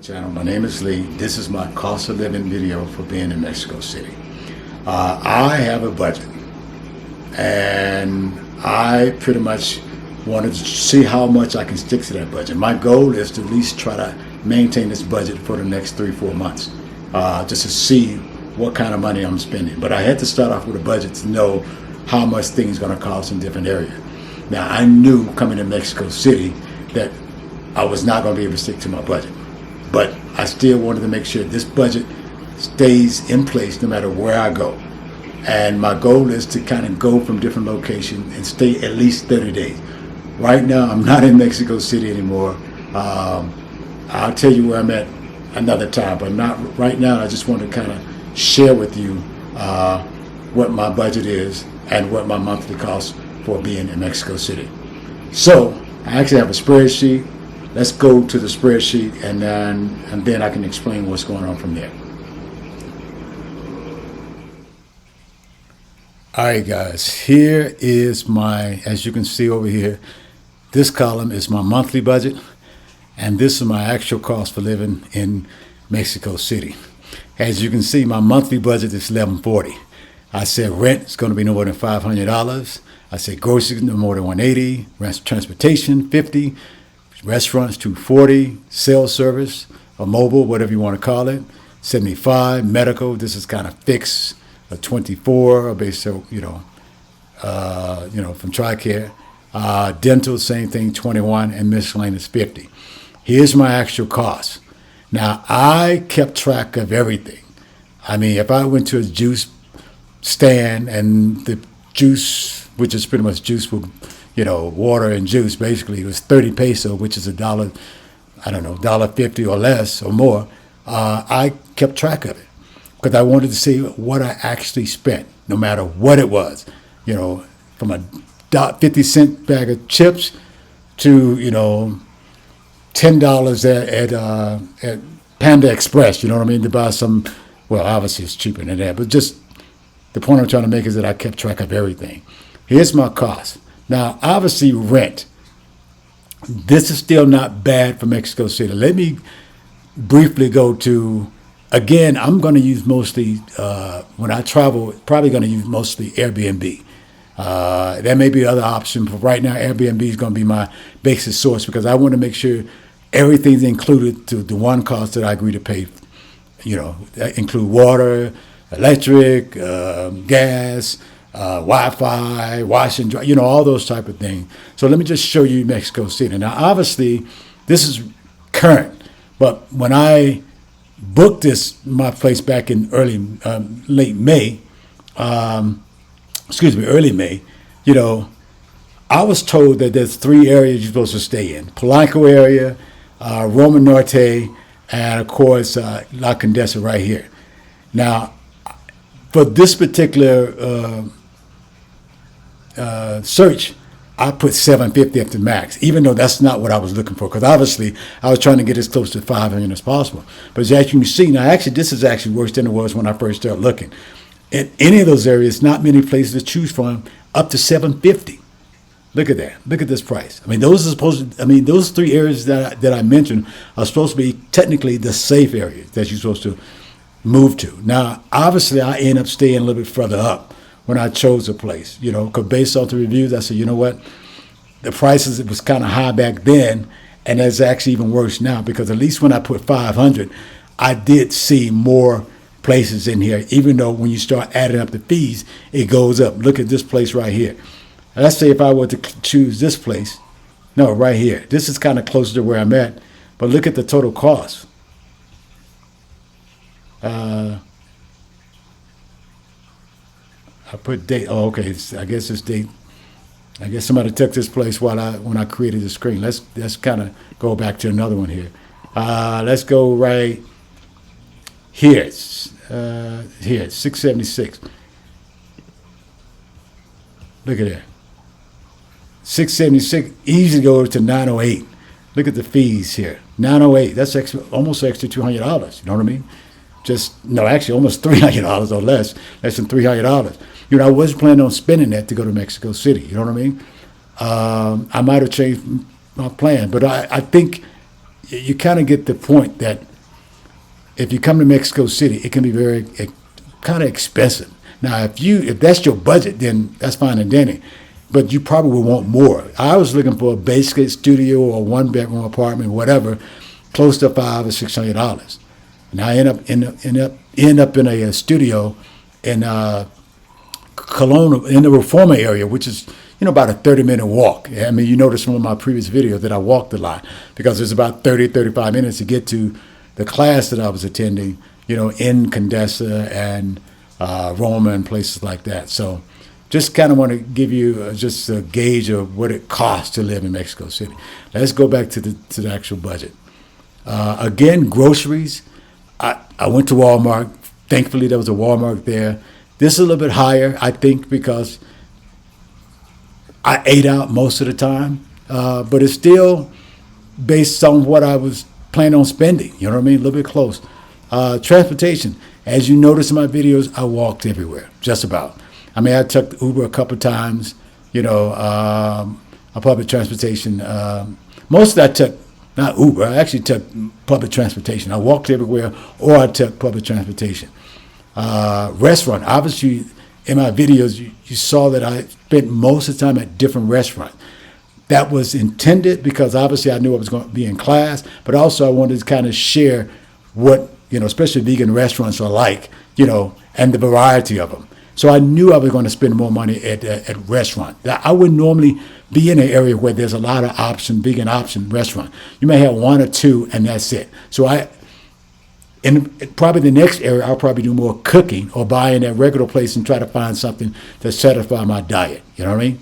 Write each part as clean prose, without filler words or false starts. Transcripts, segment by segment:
Channel. My name is Lee. This is my cost of living video for being in Mexico City. I have a budget, and I pretty much wanted to see how much I can stick to that budget. My goal is to at least try to maintain this budget for the next 3-4 months, just to see what kind of money I'm spending. But I had to start off with a budget to know how much things going to cost in different areas. Now, I knew coming to Mexico City that I was not going to be able to stick to my budget. But I still wanted to make sure this budget stays in place no matter where I go. And my goal is to kind of go from different locations and stay at least 30 days. Right now, I'm not in Mexico City anymore. I'll tell you where I'm at another time, but not right now. I just want to kind of share with you what my budget is and what my monthly cost for being in Mexico City. So I actually have a spreadsheet. Let's go to the spreadsheet, and then I can explain what's going on from there. All right, guys, here is my, as you can see over here, this column is my monthly budget, and this is my actual cost for living in Mexico City. As you can see, my monthly budget is $1140. I said rent is going to be no more than $500. I said groceries no more than $180. Transportation $50. Restaurants $240. Cell service or mobile, whatever you want to call it, $75. Medical, this is kind of fixed, a $24, based on, from TRICARE. Dental, same thing, $21, and miscellaneous $50. Here's my actual cost. Now, I kept track of everything. I mean, if I went to a juice stand and the juice, which is pretty much juice with, water and juice, basically it was 30 peso, which is $1.50 or less or more. I kept track of it because I wanted to see what I actually spent, no matter what it was, from a 50-cent bag of chips to, $10 at Panda Express, to buy some, well, obviously it's cheaper than that, but just the point I'm trying to make is that I kept track of everything. Here's my cost. Now, obviously rent. This is still not bad for Mexico City. Let me briefly go to, again, I'm going to use mostly, when I travel, probably going to use mostly Airbnb. There may be other options, but right now Airbnb is going to be my basic source because I want to make sure everything's included to the one cost that I agree to pay. That include water, electric, gas, Wi-Fi, wash and dry, all those type of things. So let me just show you Mexico City. Now, obviously, this is current, but when I booked my place back in early May, I was told that there's 3 areas you're supposed to stay in. Polanco area, Roma Norte, and of course, La Condesa right here. Now, for this particular search, I put $750 at the max, even though that's not what I was looking for, because obviously I was trying to get as close to $500 as possible. But as you can see, now actually this is actually worse than it was when I first started looking. In any of those areas, not many places to choose from, up to $750. Look at that. Look at this price. I mean, those 3 areas that I mentioned are supposed to be technically the safe areas that you're supposed to move to. Now, obviously, I end up staying a little bit further up when I chose a place, because based on the reviews, I said, you know what, the prices, it was kind of high back then, and it's actually even worse now, because at least when I put 500, I did see more places in here, even though when you start adding up the fees, it goes up. Look at this place right here. Let's say if I were to choose this place, no, right here. This is kind of closer to where I'm at, but look at the total cost. I put date. Oh, okay. I guess it's date. I guess somebody took this place when I created the screen. Let's kind of go back to another one here. Let's go right here. Here, 676. Look at that. 676. Easy to go to 908. Look at the fees here. 908. That's almost extra $200. You know what I mean? Actually almost $300 or less than $300. I wasn't planning on spending that to go to Mexico City. You know what I mean? I might have changed my plan, but I think you kind of get the point that if you come to Mexico City, it can be very kind of expensive. Now, if that's your budget, then that's fine and dandy. But you probably will want more. I was looking for a basic studio or one bedroom apartment, whatever, close to $500 or $600. And I end up in a studio in Kelowna, in the Reforma area, which is about a 30-minute walk. I mean, you notice from my previous videos that I walked a lot because it's about 35 minutes to get to the class that I was attending, in Condesa and Roma and places like that. So just kind of want to give you just a gauge of what it costs to live in Mexico City. Let's go back to the actual budget. Again, groceries. I went to Walmart. Thankfully, there was a Walmart there. This is a little bit higher, I think, because I ate out most of the time, but it's still based on what I was planning on spending. You know what I mean? A little bit close. Transportation. As you notice in my videos, I walked everywhere, just about. I mean, I took Uber a couple times, a public transportation. Most of that I took, not Uber, I actually took public transportation. I walked everywhere, or I took public transportation. Restaurant. Obviously, in my videos, you saw that I spent most of the time at different restaurants. That was intended because obviously I knew I was going to be in class, but also I wanted to kind of share what, especially vegan restaurants are like, and the variety of them. So I knew I was going to spend more money at restaurants. I wouldn't normally be in an area where there's a lot of vegan option restaurants. You may have one or two, and that's it. So in probably the next area, I'll probably do more cooking or buy in at regular place and try to find something to satisfy my diet. You know what I mean?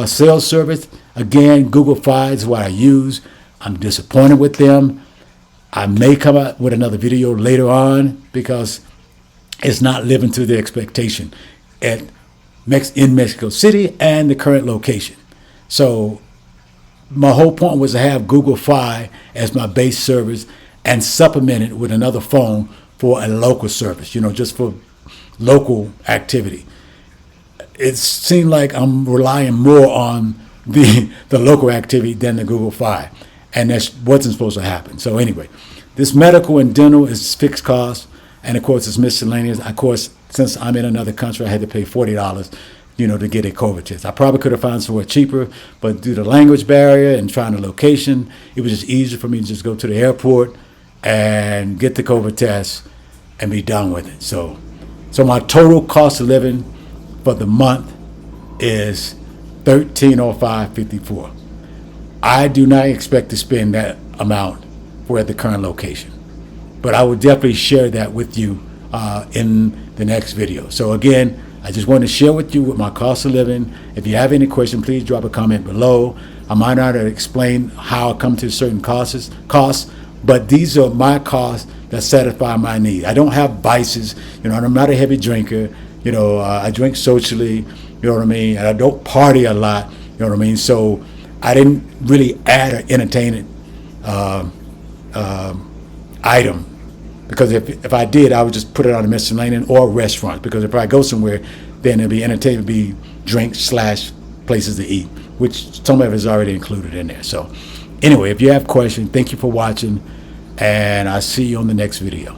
Sales service, again, Google Fi is what I use. I'm disappointed with them. I may come out with another video later on because it's not living to the expectation in Mexico City and the current location. So my whole point was to have Google Fi as my base service and supplement it with another phone for a local service, just for local activity. It seemed like I'm relying more on the local activity than the Google Fi, and that wasn't supposed to happen. So anyway, this medical and dental is fixed cost, and of course it's miscellaneous. Of course, since I'm in another country, I had to pay $40, to get a COVID test. I probably could have found somewhere cheaper, but due to the language barrier and trying the location, it was just easier for me to just go to the airport and get the COVID test and be done with it. So my total cost of living for the month is $1,305.54. I do not expect to spend that amount for at the current location, but I will definitely share that with you in the next video. So again, I just want to share with you what my cost of living. If you have any question, please drop a comment below. I might not explain how I come to certain costs, but these are my costs that satisfy my need. I don't have vices. I'm not a heavy drinker. I drink socially. You know what I mean? And I don't party a lot. You know what I mean? So I didn't really add an entertainment item, because if I did, I would just put it on a miscellaneous or restaurant. Because if I go somewhere, then it'll be entertainment, be drinks / places to eat, which some of it is already included in there. So anyway, if you have questions, thank you for watching, and I'll see you on the next video.